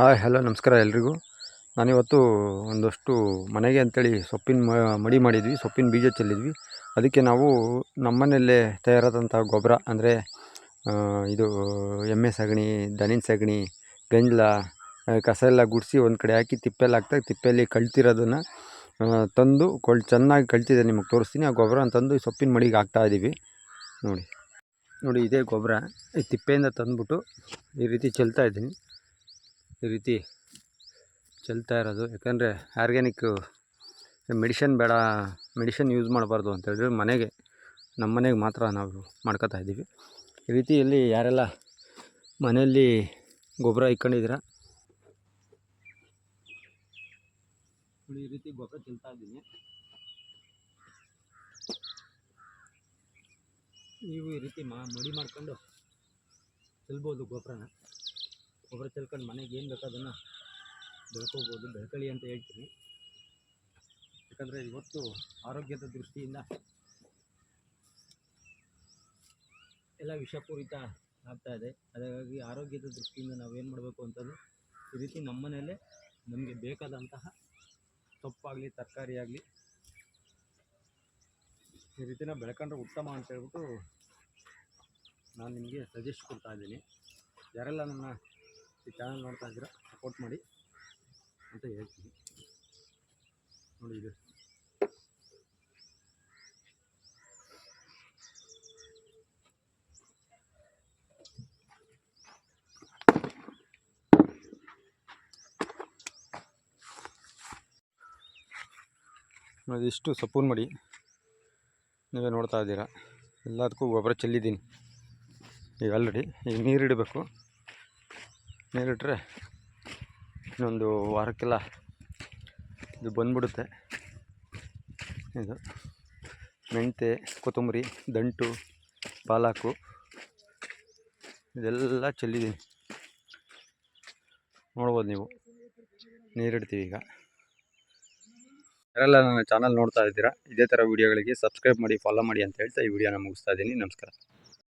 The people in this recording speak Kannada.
ಹಾಯ್ ಹಲೋ ನಮಸ್ಕಾರ ಎಲ್ರಿಗೂ. ನಾನಿವತ್ತು ಒಂದಷ್ಟು ಮನೆಗೆ ಅಂತೇಳಿ ಸೊಪ್ಪಿನ ಮಡಿ ಮಾಡಿದ್ವಿ, ಸೊಪ್ಪಿನ ಬೀಜ ಚೆಲ್ಲಿದ್ವಿ. ಅದಕ್ಕೆ ನಾವು ನಮ್ಮನೆಯಲ್ಲೇ ತಯಾರಾದಂಥ ಗೊಬ್ಬರ ಅಂದರೆ ಇದು ಎಮ್ಮೆ ಸಗಣಿ, ದನಿನ ಸಗಣಿ, ಗಂಜಲ, ಕಸ ಎಲ್ಲ ಗುಡಿಸಿ ಒಂದು ಕಡೆ ಹಾಕಿ ತಿಪ್ಪೆಲ್ಲಿ ಹಾಕ್ದಾಗ ತಿಪ್ಪೆಯಲ್ಲಿ ಕಳ್ತಿರೋದನ್ನು ತಂದು ಚೆನ್ನಾಗಿ ಕಳ್ತಿದೆ, ನಿಮಗೆ ತೋರಿಸ್ತೀನಿ. ಆ ಗೊಬ್ಬರ ತಂದು ಸೊಪ್ಪಿನ ಮಡಿಗೆ ಹಾಕ್ತಾಯಿದ್ದೀವಿ. ನೋಡಿ ಇದೇ ಗೊಬ್ಬರ ಈ ತಿಪ್ಪೆಯಿಂದ ತಂದುಬಿಟ್ಟು ಈ ರೀತಿ ಚೆಲ್ತಾ ಇದ್ದೀನಿ. ಈ ರೀತಿ ಚೆಲ್ತಾ ಇರೋದು ಯಾಕಂದರೆ ಆರ್ಗ್ಯಾನಿಕ್ ಮೆಡಿಷನ್ ಬೇಡ, ಮೆಡಿಷನ್ ಯೂಸ್ ಮಾಡಬಾರ್ದು ಅಂತೇಳಿದ್ರೆ ನಮ್ಮ ಮನೆಗೆ ಮಾತ್ರ ನಾವು ಮಾಡ್ಕೋತಾ ಇದ್ದೀವಿ. ಈ ರೀತಿಯಲ್ಲಿ ಯಾರೆಲ್ಲ ಮನೆಯಲ್ಲಿ ಗೊಬ್ಬರ ಇಟ್ಕೊಂಡಿದ್ದೀರ ಈ ರೀತಿ ಗೊಬ್ಬರ ಚೆಲ್ತಾ ಇದ್ದೀನಿ. ನೀವು ಈ ರೀತಿ ಮಡಿ ಮಾಡ್ಕೊಂಡು ಚೆಲ್ಬೋದು. ಗೊಬ್ಬರ ಚೆಲ್ಕೊಂಡು ಮನೆಗೆ ಏನು ಬೇಕೋ ಅದನ್ನು ಬೆಳ್ಕೋಬೋದು, ಬೆಳ್ಕೊಳ್ಳಿ ಅಂತ ಹೇಳ್ತೀನಿ. ಯಾಕಂದರೆ ಇವತ್ತು ಆರೋಗ್ಯದ ದೃಷ್ಟಿಯಿಂದ ಎಲ್ಲ ವಿಷಪೂರಿತ ಆಗ್ತಾಯಿದೆ. ಹಾಗಾಗಿ ಆರೋಗ್ಯದ ದೃಷ್ಟಿಯಿಂದ ನಾವೇನು ಮಾಡಬೇಕು ಅಂತಂದರೆ ಈ ರೀತಿ ನಮ್ಮ ಮನೆಯಲ್ಲೇ ನಮಗೆ ಬೇಕಾದಂತಹ ಸೊಪ್ಪಾಗಲಿ ತರಕಾರಿ ಆಗಲಿ ಈ ರೀತಿನ ಬೆಳ್ಕೊಂಡ್ರೆ ಉತ್ತಮ ಅಂತ ಹೇಳ್ಬಿಟ್ಟು ನಾನು ನಿಮಗೆ ಸಜೆಸ್ಟ್ ಕೊಡ್ತಾ ಇದ್ದೀನಿ. ಯಾರೆಲ್ಲ ನನ್ನ ಈ ಚಾನಲ್ ನೋಡ್ತಾ ಇದ್ದೀರಾ ಸಪೋರ್ಟ್ ಮಾಡಿ ಅಂತ ಹೇಳ್ತೀನಿ. ನೋಡಿ ಇದು ಇಷ್ಟು ಸೊಪ್ಪಿನ ಮಡಿ ನೀವೇ ನೋಡ್ತಾ ಇದ್ದೀರಾ. ಎಲ್ಲದಕ್ಕೂ ಗೊಬ್ಬರ ಚೆಲ್ಲಿದ್ದೀನಿ ಈಗ ಆಲ್ರೆಡಿ. ಈಗ ನೀರಿಡಬೇಕು. ನೀರಿಟ್ಟರೆ ಇನ್ನೊಂದು ವಾರಕ್ಕೆಲ್ಲ ಇದು ಬಂದ್ಬಿಡುತ್ತೆ. ಇದು ಮೆಂತೆ, ಕೊತ್ತಂಬರಿ, ದಂಟು, ಪಾಲಕು ಇದೆಲ್ಲ ಚೆಲ್ಲಿದ್ದೀನಿ. ನೋಡ್ಬೋದು ನೀವು. ನೀರಿಡ್ತೀವಿ ಈಗ. ಯಾರೆಲ್ಲ ನನ್ನ ಚಾನಲ್ ನೋಡ್ತಾ ಇದ್ದೀರಾ ಇದೇ ಥರ ವೀಡಿಯೋಗಳಿಗೆ ಸಬ್ಸ್ಕ್ರೈಬ್ ಮಾಡಿ, ಫಾಲೋ ಮಾಡಿ ಅಂತ ಹೇಳ್ತಾ ಈ ವಿಡಿಯೋನ ಮುಗಿಸ್ತಾ ಇದ್ದೀನಿ. ನಮಸ್ಕಾರ.